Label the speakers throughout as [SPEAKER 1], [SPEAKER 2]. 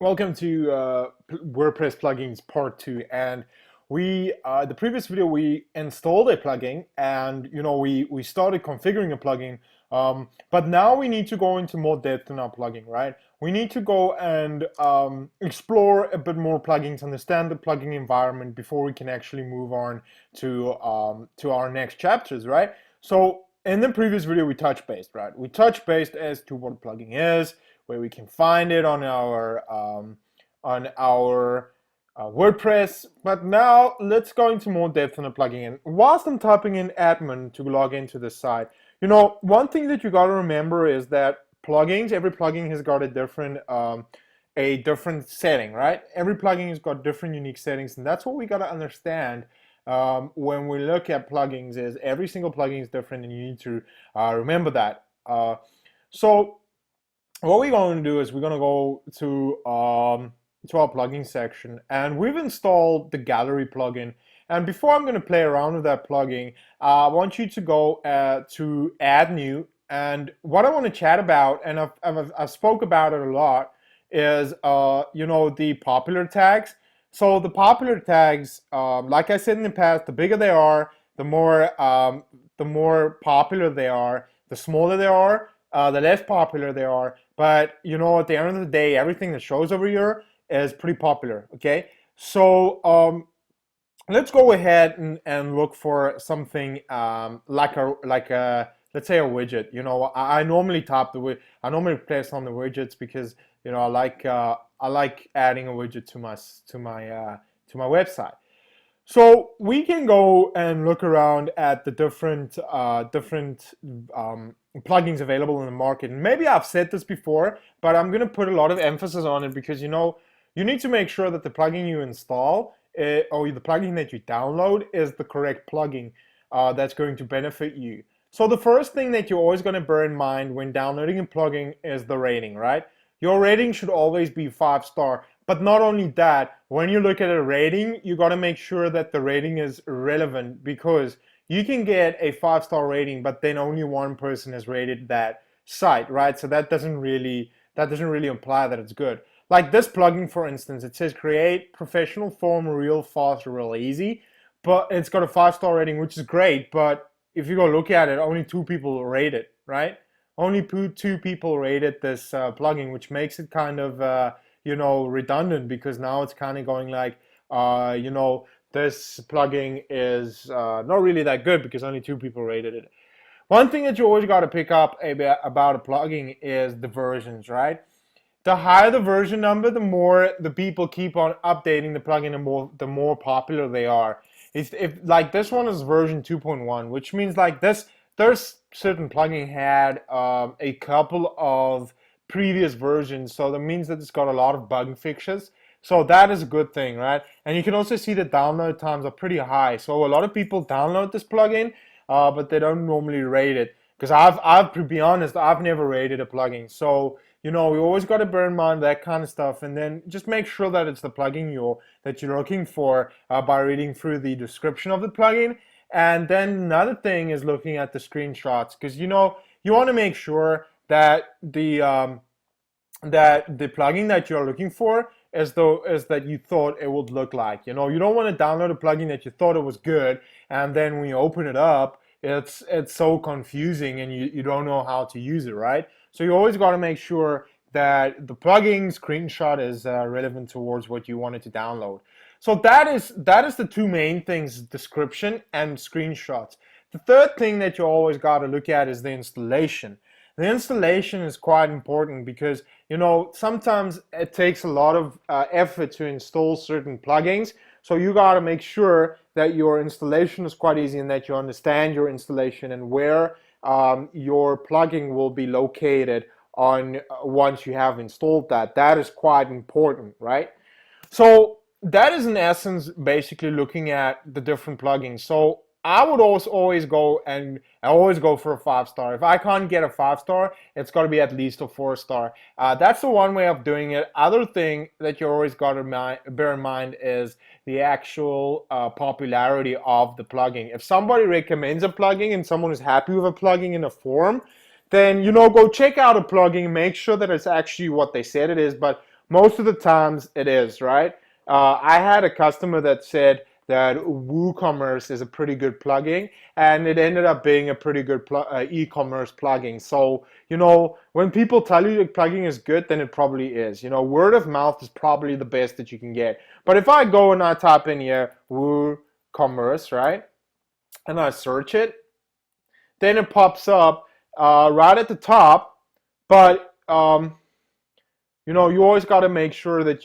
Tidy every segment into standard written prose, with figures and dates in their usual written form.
[SPEAKER 1] Welcome to WordPress plugins part 2. And we the previous video we installed a plugin, and we started configuring a plugin, but now we need to go into more depth in our plugin, right? We need to go and explore a bit more plugins, understand the plugin environment before we can actually move on to our next chapters, right? So in the previous video we touched base, right? We touched base as to what a plugin is, where we can find it on our WordPress. But now let's go into more depth on the plugin. And whilst I'm typing in admin to log into the site, one thing that you got to remember is that every plugin has got a different setting, right? Every plugin has got different unique settings, and that's what we got to understand when we look at plugins. Is every single plugin is different, and you need to remember that. So what we're going to do is we're going to go to our plugin section, and we've installed the gallery plugin. And before I'm going to play around with that plugin, I want you to go to add new. And what I want to chat about, and I've spoke about it a lot, is the popular tags. So the popular tags, like I said in the past, the bigger they are, the more popular they are. The smaller they are, the less popular they are. But at the end of the day, everything that shows over here is pretty popular. Okay, so let's go ahead and look for something like a let's say a widget. I normally I normally place on the widgets because I like adding a widget to my website. So we can go and look around at the different plugins available in the market. And maybe I've said this before, but I'm going to put a lot of emphasis on it because you need to make sure that the plugin you install or the plugin that you download is the correct plugin that's going to benefit you. So the first thing that you're always going to bear in mind when downloading a plugin is the rating, right? Your rating should always be 5-star. But not only that, when you look at a rating, you got to make sure that the rating is relevant, because you can get a 5-star rating, but then only one person has rated that site, right? So that doesn't really imply that it's good. Like this plugin, for instance, it says create professional form real fast, real easy, but it's got a 5-star rating, which is great. But if you go look at it, only 2 people rate it, right? Only 2 people rated this plugin, which makes it kind of redundant, because now it's kind of going like, this plugin is not really that good because only 2 people rated it. One thing that you always got to pick up about a plugin is the versions, right? The higher the version number, the more the people keep on updating the plugin, the more popular they are. If like this one is version 2.1, which means like there's certain plugin had a couple of previous versions, so that means that it's got a lot of bug fixes. So that is a good thing, right? And you can also see the download times are pretty high. So a lot of people download this plugin, but they don't normally rate it. Because I've to be honest, I've never rated a plugin. So we always got to bear in mind that kind of stuff, and then just make sure that it's the plugin that you're looking for by reading through the description of the plugin. And then another thing is looking at the screenshots, because you want to make sure that the plugin that you're looking for is that you thought it would look like. You don't want to download a plugin that you thought it was good, and then when you open it up, it's so confusing and you don't know how to use it, right? So you always got to make sure that the plugin screenshot is relevant towards what you wanted to download. So that is the 2 main things: description and screenshots. The third thing that you always got to look at is the installation. The installation is quite important because sometimes it takes a lot of effort to install certain plugins. So you got to make sure that your installation is quite easy and that you understand your installation and where your plugin will be located on once you have installed that. That is quite important, right? So that is in essence basically looking at the different plugins. So I would always go for a 5-star. If I can't get a 5-star, it's got to be at least a 4-star. That's the one way of doing it. Other thing that you always got to bear in mind is the actual popularity of the plugin. If somebody recommends a plugin and someone is happy with a plugin in a forum, then go check out a plugin, make sure that it's actually what they said it is. But Most of the times it is, right? I had a customer that said that WooCommerce is a pretty good plugin, and it ended up being a pretty good e-commerce plugin. So, when people tell you the plugin is good, then it probably is. Word of mouth is probably the best that you can get. But if I go and I type in here WooCommerce, right, and I search it, then it pops up right at the top. But you always got to make sure that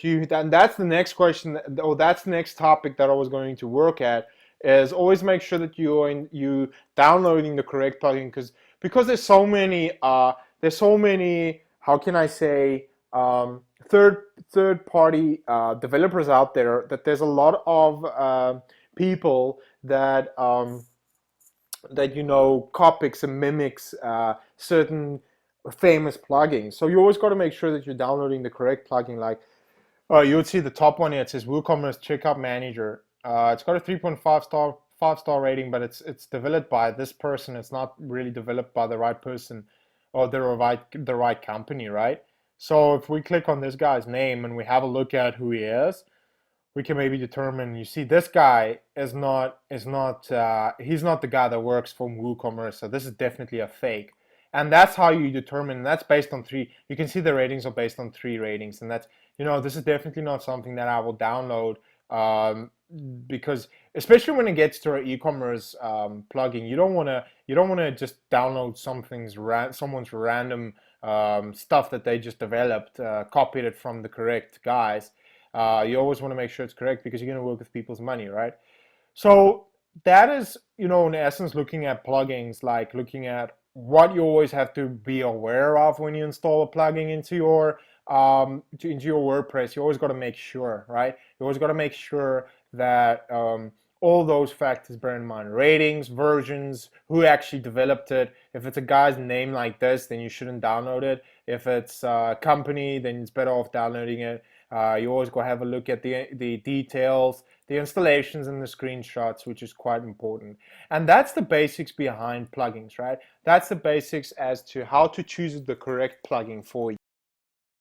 [SPEAKER 1] that's the next question, or that's the next topic that I was going to work at, is always make sure that you downloading the correct plugin, because there's so many, how can I say, third party developers out there, that there's a lot of people that copies and mimics certain famous plugins. So you always got to make sure that you're downloading the correct plugin. Like, you would see the top one here. It says WooCommerce Checkout Manager. It's got a 3.5 star rating, but it's developed by this person. It's not really developed by the right person or the right company, right? So if we click on this guy's name and we have a look at who he is, we can maybe determine. You see, this guy is not he's not the guy that works for WooCommerce, so this is definitely a fake. And that's how you determine. And that's based on three. You can see the ratings are based on 3 ratings, and that's this is definitely not something that I will download, because especially when it gets to an e-commerce plugin, you don't want to just download someone's random stuff that they just developed, copied it from the correct guys. You always want to make sure it's correct, because you're going to work with people's money, right? So that is, in essence, looking at plugins, like looking at what you always have to be aware of when you install a plugin into your WordPress. You always got to make sure, right? You always got to make sure that all those factors bear in mind: ratings, versions, who actually developed it. If it's a guy's name like this, then you shouldn't download it. If it's a company, then it's better off downloading it. You always go have a look at the details, the installations, and the screenshots, which is quite important. And that's the basics behind plugins, right? That's the basics as to how to choose the correct plugin for you.